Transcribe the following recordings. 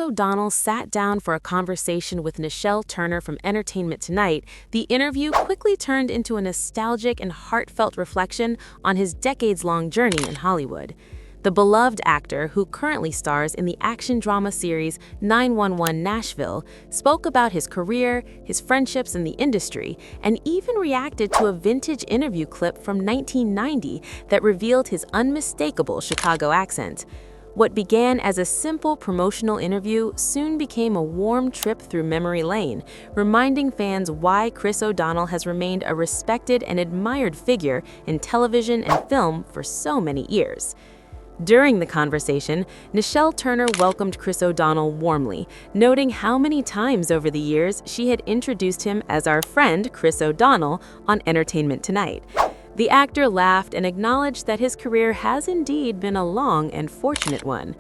O'Donnell sat down for a conversation with Nischelle Turner from Entertainment Tonight, the interview quickly turned into a nostalgic and heartfelt reflection on his decades-long journey in Hollywood. The beloved actor, who currently stars in the action drama series 911 Nashville, spoke about his career, his friendships in the industry, and even reacted to a vintage interview clip from 1990 that revealed his unmistakable Chicago accent. What began as a simple promotional interview soon became a warm trip through memory lane, reminding fans why Chris O'Donnell has remained a respected and admired figure in television and film for so many years. During the conversation, Nischelle Turner welcomed Chris O'Donnell warmly, noting how many times over the years she had introduced him as our friend Chris O'Donnell on Entertainment Tonight. The actor laughed and acknowledged that his career has indeed been a long and fortunate one.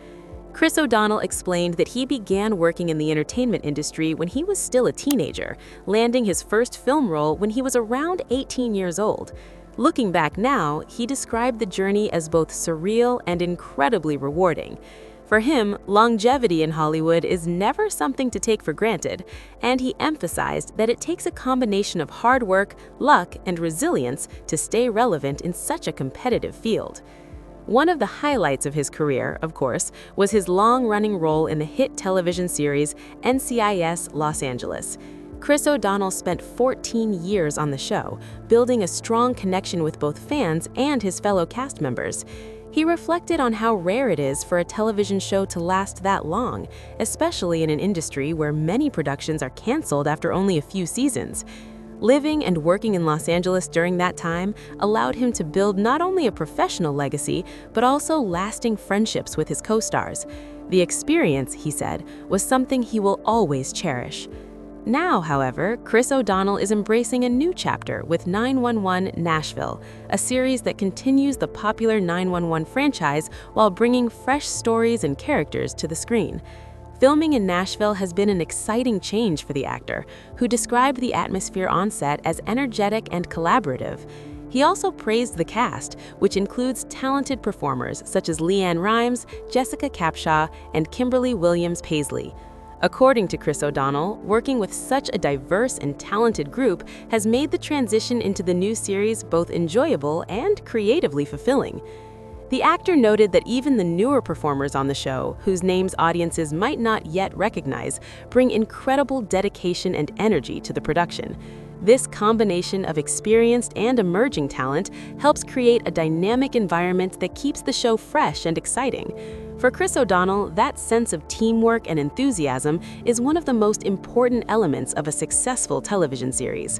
Chris O'Donnell explained that he began working in the entertainment industry when he was still a teenager, landing his first film role when he was around 18 years old. Looking back now, he described the journey as both surreal and incredibly rewarding. For him, longevity in Hollywood is never something to take for granted, and he emphasized that it takes a combination of hard work, luck, and resilience to stay relevant in such a competitive field. One of the highlights of his career, of course, was his long-running role in the hit television series NCIS Los Angeles. Chris O'Donnell spent 14 years on the show, building a strong connection with both fans and his fellow cast members. He reflected on how rare it is for a television show to last that long, especially in an industry where many productions are canceled after only a few seasons. Living and working in Los Angeles during that time allowed him to build not only a professional legacy, but also lasting friendships with his co-stars. The experience, he said, was something he will always cherish. Now, however, Chris O'Donnell is embracing a new chapter with 911 Nashville, a series that continues the popular 911 franchise while bringing fresh stories and characters to the screen. Filming in Nashville has been an exciting change for the actor, who described the atmosphere on set as energetic and collaborative. He also praised the cast, which includes talented performers such as Leanne Rimes, Jessica Capshaw, and Kimberly Williams-Paisley. According to Chris O'Donnell, working with such a diverse and talented group has made the transition into the new series both enjoyable and creatively fulfilling. The actor noted that even the newer performers on the show, whose names audiences might not yet recognize, bring incredible dedication and energy to the production. This combination of experienced and emerging talent helps create a dynamic environment that keeps the show fresh and exciting. For Chris O'Donnell, that sense of teamwork and enthusiasm is one of the most important elements of a successful television series.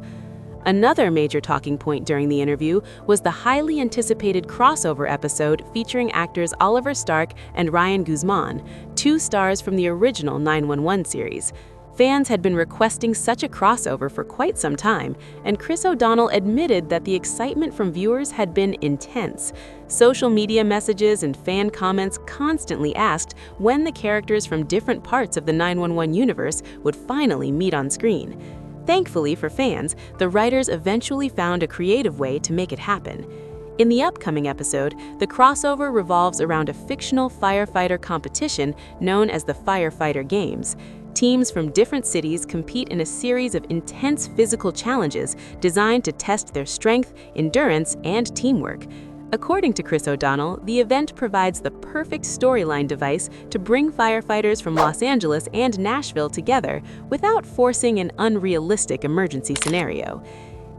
Another major talking point during the interview was the highly anticipated crossover episode featuring actors Oliver Stark and Ryan Guzman, two stars from the original 911 series. Fans had been requesting such a crossover for quite some time, and Chris O'Donnell admitted that the excitement from viewers had been intense. Social media messages and fan comments constantly asked when the characters from different parts of the 911 universe would finally meet on screen. Thankfully for fans, the writers eventually found a creative way to make it happen. In the upcoming episode, the crossover revolves around a fictional firefighter competition known as the Firefighter Games. Teams from different cities compete in a series of intense physical challenges designed to test their strength, endurance, and teamwork. According to Chris O'Donnell, the event provides the perfect storyline device to bring firefighters from Los Angeles and Nashville together without forcing an unrealistic emergency scenario.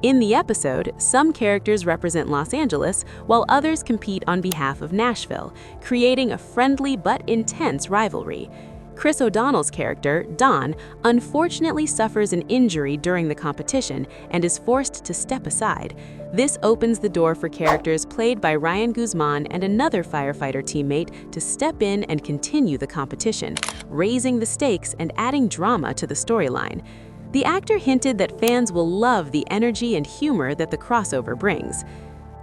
In the episode, some characters represent Los Angeles, while others compete on behalf of Nashville, creating a friendly but intense rivalry. Chris O'Donnell's character, Don, unfortunately suffers an injury during the competition and is forced to step aside. This opens the door for characters played by Ryan Guzman and another firefighter teammate to step in and continue the competition, raising the stakes and adding drama to the storyline. The actor hinted that fans will love the energy and humor that the crossover brings.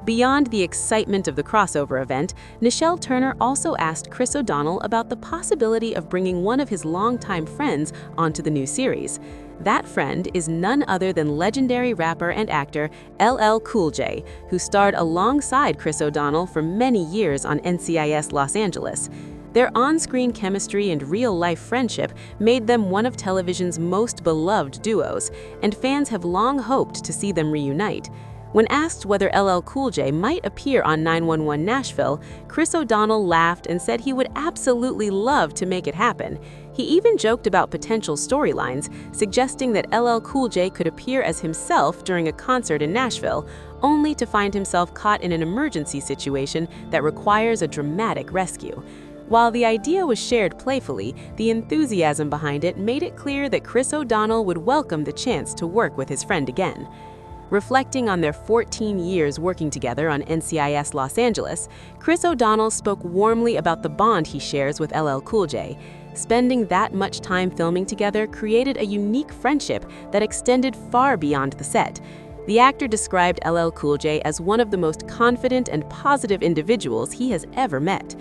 Beyond the excitement of the crossover event, Nischelle Turner also asked Chris O'Donnell about the possibility of bringing one of his longtime friends onto the new series. That friend is none other than legendary rapper and actor LL Cool J, who starred alongside Chris O'Donnell for many years on NCIS Los Angeles. Their on-screen chemistry and real-life friendship made them one of television's most beloved duos, and fans have long hoped to see them reunite. When asked whether LL Cool J might appear on 911 Nashville, Chris O'Donnell laughed and said he would absolutely love to make it happen. He even joked about potential storylines, suggesting that LL Cool J could appear as himself during a concert in Nashville, only to find himself caught in an emergency situation that requires a dramatic rescue. While the idea was shared playfully, the enthusiasm behind it made it clear that Chris O'Donnell would welcome the chance to work with his friend again. Reflecting on their 14 years working together on NCIS Los Angeles, Chris O'Donnell spoke warmly about the bond he shares with LL Cool J. Spending that much time filming together created a unique friendship that extended far beyond the set. The actor described LL Cool J as one of the most confident and positive individuals he has ever met.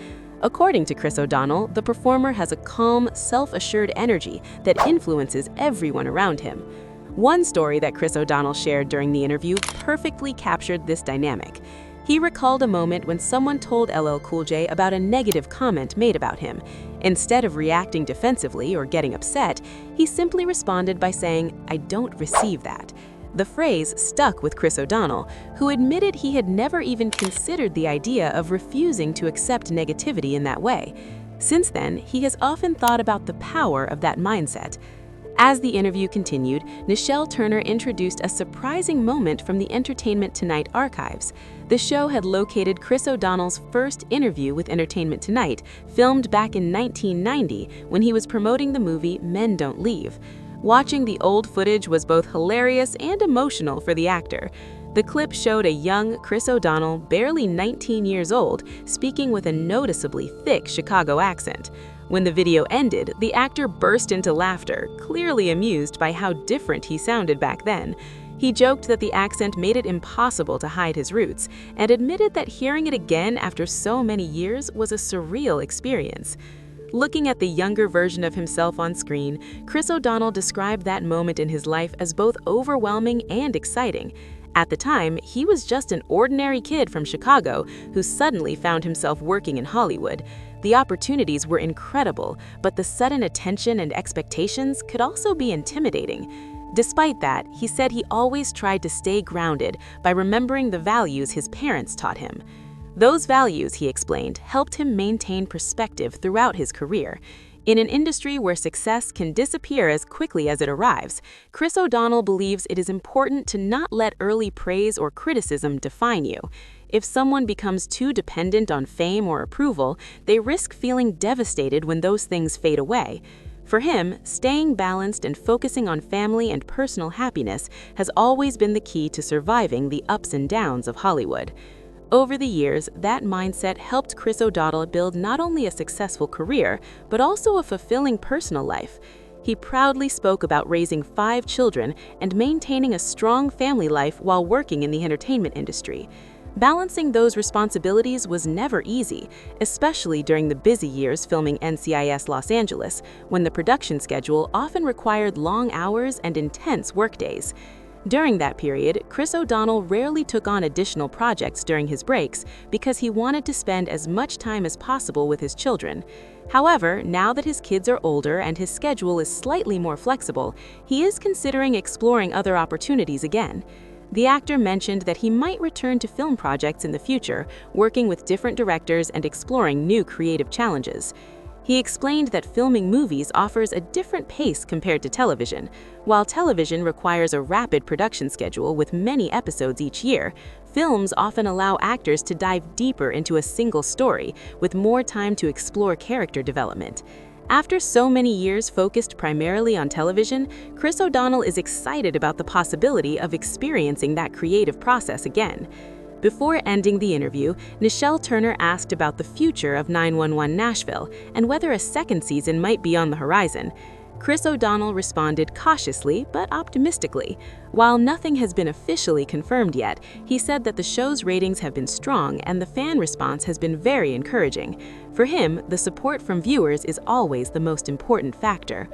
According to Chris O'Donnell, the performer has a calm, self-assured energy that influences everyone around him. One story that Chris O'Donnell shared during the interview perfectly captured this dynamic. He recalled a moment when someone told LL Cool J about a negative comment made about him. Instead of reacting defensively or getting upset, he simply responded by saying, "I don't receive that." The phrase stuck with Chris O'Donnell, who admitted he had never even considered the idea of refusing to accept negativity in that way. Since then, he has often thought about the power of that mindset. As the interview continued, Nischelle Turner introduced a surprising moment from the Entertainment Tonight archives. The show had located Chris O'Donnell's first interview with Entertainment Tonight, filmed back in 1990 when he was promoting the movie Men Don't Leave. Watching the old footage was both hilarious and emotional for the actor. The clip showed a young Chris O'Donnell, barely 19 years old, speaking with a noticeably thick Chicago accent. When the video ended, the actor burst into laughter, clearly amused by how different he sounded back then. He joked that the accent made it impossible to hide his roots, and admitted that hearing it again after so many years was a surreal experience. Looking at the younger version of himself on screen, Chris O'Donnell described that moment in his life as both overwhelming and exciting. At the time, he was just an ordinary kid from Chicago who suddenly found himself working in Hollywood. The opportunities were incredible, but the sudden attention and expectations could also be intimidating. Despite that, he said he always tried to stay grounded by remembering the values his parents taught him. Those values, he explained, helped him maintain perspective throughout his career. In an industry where success can disappear as quickly as it arrives, Chris O'Donnell believes it is important to not let early praise or criticism define you. If someone becomes too dependent on fame or approval, they risk feeling devastated when those things fade away. For him, staying balanced and focusing on family and personal happiness has always been the key to surviving the ups and downs of Hollywood. Over the years, that mindset helped Chris O'Donnell build not only a successful career, but also a fulfilling personal life. He proudly spoke about raising 5 children and maintaining a strong family life while working in the entertainment industry. Balancing those responsibilities was never easy, especially during the busy years filming NCIS Los Angeles, when the production schedule often required long hours and intense workdays. During that period, Chris O'Donnell rarely took on additional projects during his breaks because he wanted to spend as much time as possible with his children. However, now that his kids are older and his schedule is slightly more flexible, he is considering exploring other opportunities again. The actor mentioned that he might return to film projects in the future, working with different directors and exploring new creative challenges. He explained that filming movies offers a different pace compared to television. While television requires a rapid production schedule with many episodes each year, films often allow actors to dive deeper into a single story, with more time to explore character development. After so many years focused primarily on television, Chris O'Donnell is excited about the possibility of experiencing that creative process again. Before ending the interview, Nischelle Turner asked about the future of 911 Nashville and whether a second season might be on the horizon. Chris O'Donnell responded cautiously but optimistically. While nothing has been officially confirmed yet, he said that the show's ratings have been strong and the fan response has been very encouraging. For him, the support from viewers is always the most important factor.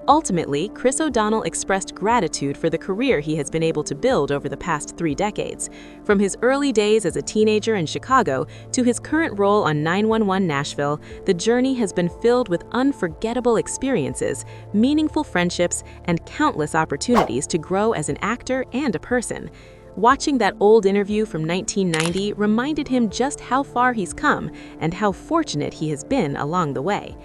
Ultimately, Chris O'Donnell expressed gratitude for the career he has been able to build over the past 3 decades. From his early days as a teenager in Chicago to his current role on 911 Nashville, the journey has been filled with unforgettable experiences, meaningful friendships, and countless opportunities to grow as an actor and a person. Watching that old interview from 1990 reminded him just how far he's come and how fortunate he has been along the way.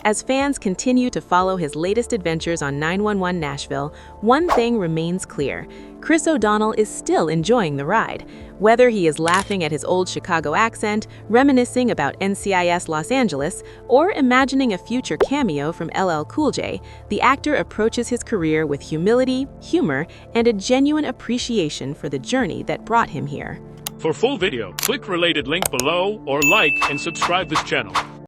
As fans continue to follow his latest adventures on 911 Nashville, one thing remains clear: Chris O'Donnell is still enjoying the ride. Whether he is laughing at his old Chicago accent, reminiscing about NCIS Los Angeles, or imagining a future cameo from LL Cool J, the actor approaches his career with humility, humor, and a genuine appreciation for the journey that brought him here. For full video, click related link below or like and subscribe this channel.